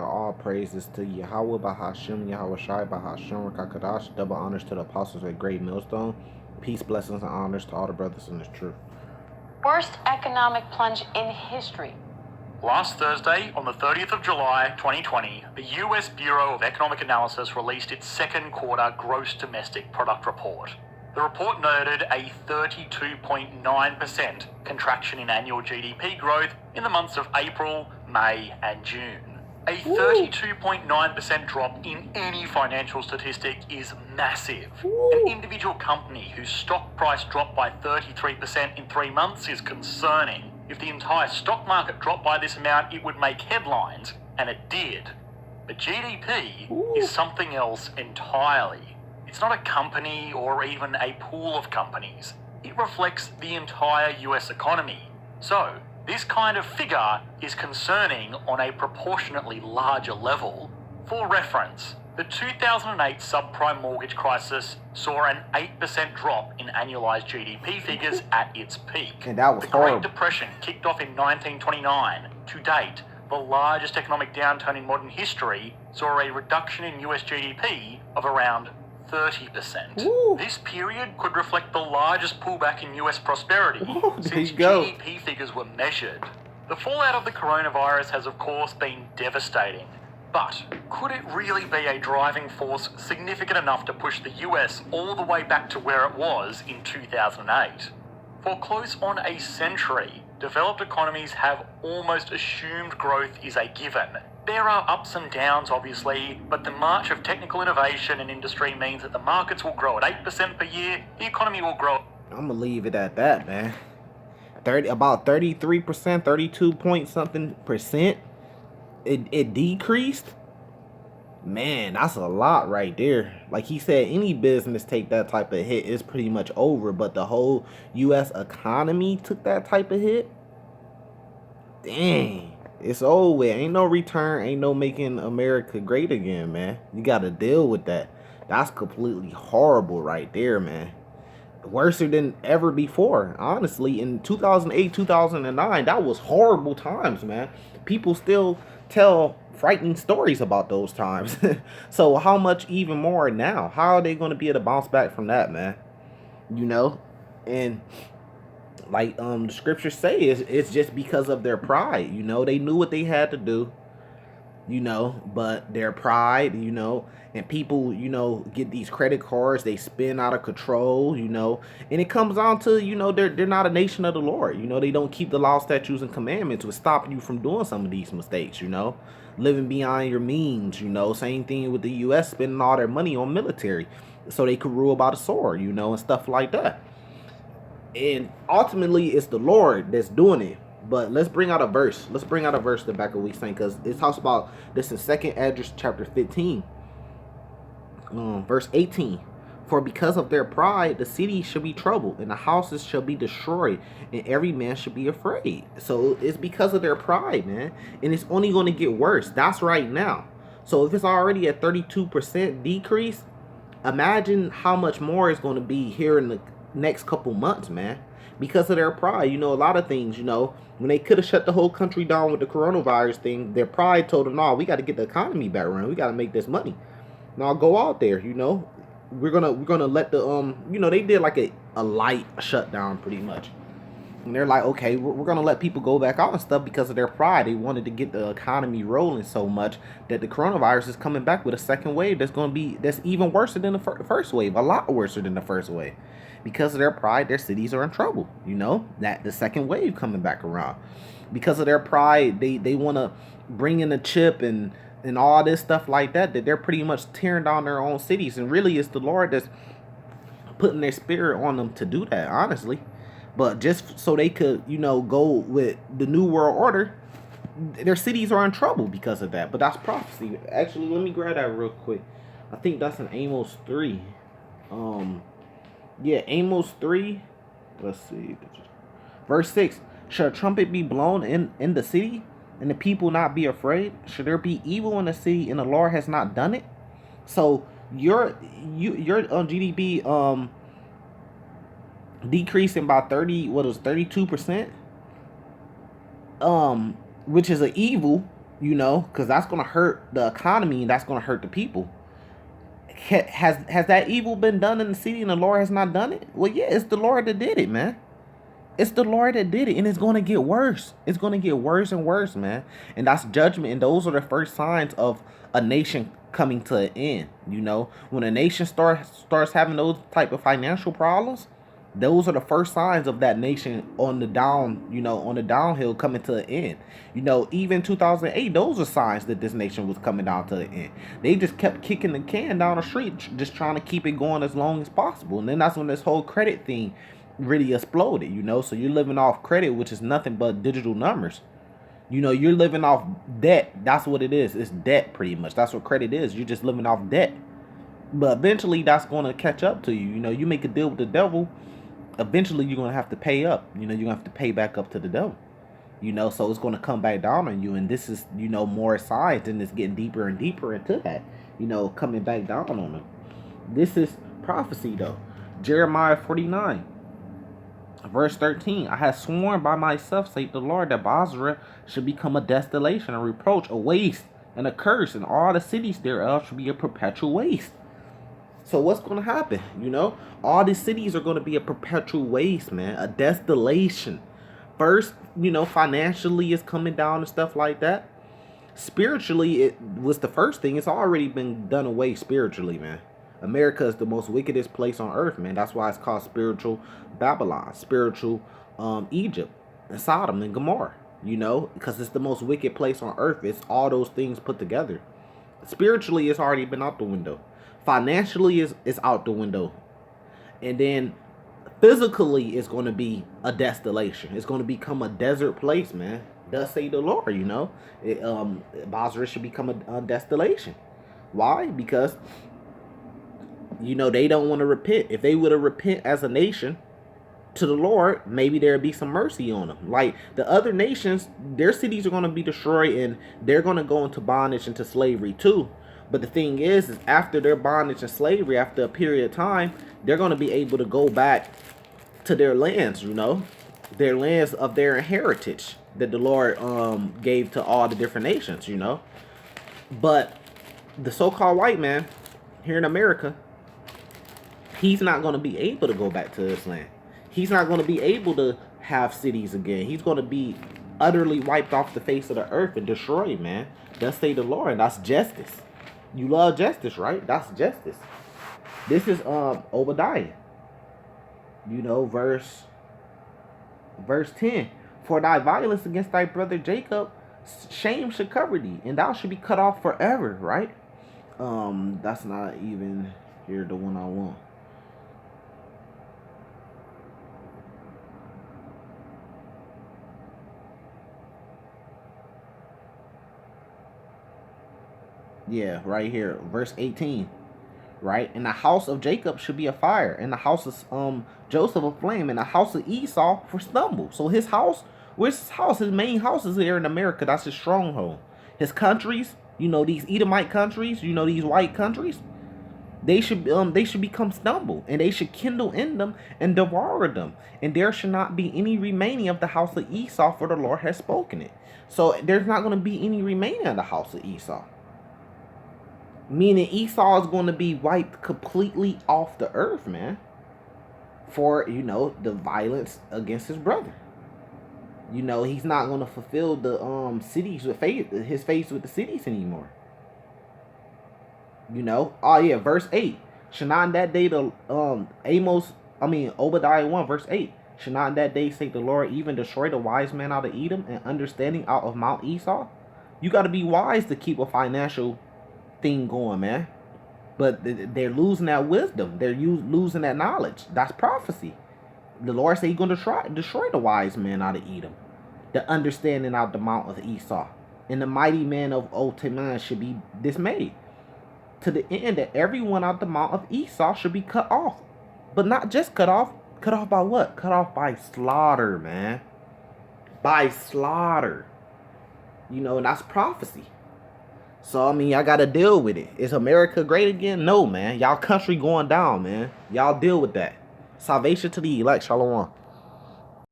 All praises to Yahweh Bahashim, Yahweh Shai Bahashim, Rakakadash. Double honors to the apostles at Great Millstone. Peace, blessings, and honors to all the brothers in this truth. Worst economic plunge in history. Last Thursday, on the 30th of July 2020, the US Bureau of Economic Analysis released its second quarter gross domestic product report. The report noted a 32.9% contraction in annual GDP growth in the months of April, May, and June. A 32.9% drop in any financial statistic is massive. An individual company whose stock price dropped by 33% in 3 months is concerning. If the entire stock market dropped by this amount, it would make headlines, and it did. But GDP is something else entirely. It's not a company or even a pool of companies. It reflects the entire US economy. So, this kind of figure is concerning on a proportionately larger level. For reference, the 2008 subprime mortgage crisis saw an 8% drop in annualized GDP figures at its peak. And that was the horrible. Great Depression kicked off in 1929. To date, the largest economic downturn in modern history saw a reduction in US GDP of around 30%. This period could reflect the largest pullback in US prosperity since GDP figures were measured. The fallout of the coronavirus has of course been devastating, but could it really be a driving force significant enough to push the US all the way back to where it was in 2008? For close on a century, developed economies have almost assumed growth is a given. There are ups and downs, obviously, but the march of technical innovation and industry means that the markets will grow at 8% per year, the economy will grow. I'm gonna leave it at that, man. About 33%, 32 point something percent. It decreased. Man, that's a lot right there. Like he said, any business take that type of hit is pretty much over, but the whole US economy took that type of hit. Dang. It's over with. Ain't no return. Ain't no making America great again, man. You got to deal with that. That's completely horrible right there, man. Worse than ever before. Honestly, in 2008, 2009, that was horrible times, man. People still tell frightening stories about those times. So how much even more now? How are they going to be able to bounce back from that, man? You know? And like the scriptures say, it's just because of their pride. You know, they knew what they had to do, you know, but their pride, you know, and people, you know, get these credit cards, they spin out of control, you know, and it comes down to, you know, they're not a nation of the Lord. You know, they don't keep the law, statutes, and commandments, which stop you from doing some of these mistakes, you know, living beyond your means, you know. Same thing with the US, spending all their money on military so they could rule by the sword, you know, and stuff like that. And ultimately, it's the Lord that's doing it. But let's bring out a verse. Let's bring out a verse to back what we saying, because it talks about this in 2nd Esdras chapter 15, verse 18. For because of their pride, the city shall be troubled, and the houses shall be destroyed, and every man shall be afraid. So it's because of their pride, man. And it's only going to get worse. That's right now. So if it's already a 32% decrease, imagine how much more it's going to be here in the next couple months, man, because of their pride. You know, a lot of things, you know, when they could have shut the whole country down with the coronavirus thing, their pride told them, no, we got to get the economy back running. We got to make this money. Now go out there, you know, we're gonna let the you know, they did like a light shutdown pretty much. And they're like, okay, we're going to let people go back out and stuff because of their pride. They wanted to get the economy rolling so much that the coronavirus is coming back with a second wave that's even worse than the first wave, a lot worse than the first wave. Because of their pride, their cities are in trouble, you know, that the second wave coming back around. Because of their pride, they want to bring in a chip and all this stuff like that they're pretty much tearing down their own cities. And really, it's the Lord that's putting their spirit on them to do that, honestly. But just so they could, you know, go with the new world order, their cities are in trouble because of that. But that's prophecy. Actually, let me grab that real quick. I think that's in Amos 3. Yeah, Amos 3. Let's see. Verse 6. Shall a trumpet be blown in the city, and the people not be afraid? Should there be evil in the city, and the Lord has not done it? So your GDP decreasing by 32%, which is an evil, You know, because that's gonna hurt the economy and that's gonna hurt the people. Has that evil been done in the city and the Lord has not done it? Well, yeah, it's the Lord that did it, man. It's the Lord that did it, and it's going to get worse. It's going to get worse and worse, man. And that's judgment, and those are the first signs of a nation coming to an end. You know, when a nation starts having those type of financial problems, those are the first signs of that nation on the down, you know, on the downhill coming to an end. You know, even 2008, those are signs that this nation was coming down to an end. They just kept kicking the can down the street, just trying to keep it going as long as possible. And then that's when this whole credit thing really exploded, you know. So you're living off credit, which is nothing but digital numbers. You know, you're living off debt. That's what it is. It's debt, pretty much. That's what credit is. You're just living off debt. But eventually that's going to catch up to you. You know, you make a deal with the devil, eventually you're going to have to pay up. You know, you're going to have to pay back up to the devil. You know, so it's going to come back down on you. And this is, you know, more signs, and it's getting deeper and deeper into that, you know, coming back down on them. This is prophecy, though. Jeremiah 49. Verse 13, I have sworn by myself, saith the Lord, that Basra should become a desolation, a reproach, a waste, and a curse, and all the cities thereof should be a perpetual waste. So what's going to happen? You know, all these cities are going to be a perpetual waste, man, a desolation. First, you know, financially it's coming down and stuff like that. Spiritually, it was the first thing. It's already been done away spiritually, man. America is the most wickedest place on earth, man. That's why it's called spiritual Babylon, spiritual Egypt, and Sodom and Gomorrah. You know, because it's the most wicked place on earth. It's all those things put together. Spiritually, it's already been out the window. Financially, it's out the window. And then physically, it's going to be a desolation. It's going to become a desert place, man. Thus say the Lord, you know. Basra should become a desolation. Why? Because, you know, they don't want to repent. If they would have repent as a nation to the Lord, maybe there'd be some mercy on them. Like the other nations, their cities are going to be destroyed and they're going to go into bondage, into slavery too. But the thing is after their bondage and slavery, after a period of time, they're going to be able to go back to their lands, you know, their lands of their heritage that the Lord gave to all the different nations, you know. But the so-called white man here in America, he's not going to be able to go back to his land. He's not going to be able to have cities again. He's going to be utterly wiped off the face of the earth and destroyed, man. Thus say the Lord, and that's justice. You love justice, right? That's justice. This is Obadiah. You know, verse 10. For thy violence against thy brother Jacob, shame should cover thee, and thou should be cut off forever, right? That's not even here the one I want. Yeah, right here, verse 18. Right? And the house of Jacob should be a fire, and the house of Joseph a flame, and the house of Esau for stumble. So his house, where's his house? His main house is here in America. That's his stronghold. His countries, you know, these Edomite countries, you know, these white countries, they should become stumble, and they should kindle in them and devour them. And there should not be any remaining of the house of Esau, for the Lord has spoken it. So there's not going to be any remaining of the house of Esau. Meaning Esau is going to be wiped completely off the earth, man. For, you know, the violence against his brother. You know, he's not going to fulfill the cities with his faith with the cities anymore. You know. Oh yeah, verse 8. Should not in that day the Obadiah 1, verse 8. Should not in that day, say the Lord, even destroy the wise man out of Edom and understanding out of Mount Esau? You got to be wise to keep a financial thing going, man. But they're losing that wisdom. They're losing that knowledge. That's prophecy. The Lord said he's going to destroy the wise man out of Edom, the understanding out the mount of Esau, and the mighty man of Otaman should be dismayed, to the end that everyone out the mount of Esau should be cut off. But not just cut off. Cut off by what? Cut off by slaughter, man. By slaughter. You know, and that's prophecy. So, I mean, y'all got to deal with it. Is America great again? No, man. Y'all country going down, man. Y'all deal with that. Salvation to the elect. Shalom.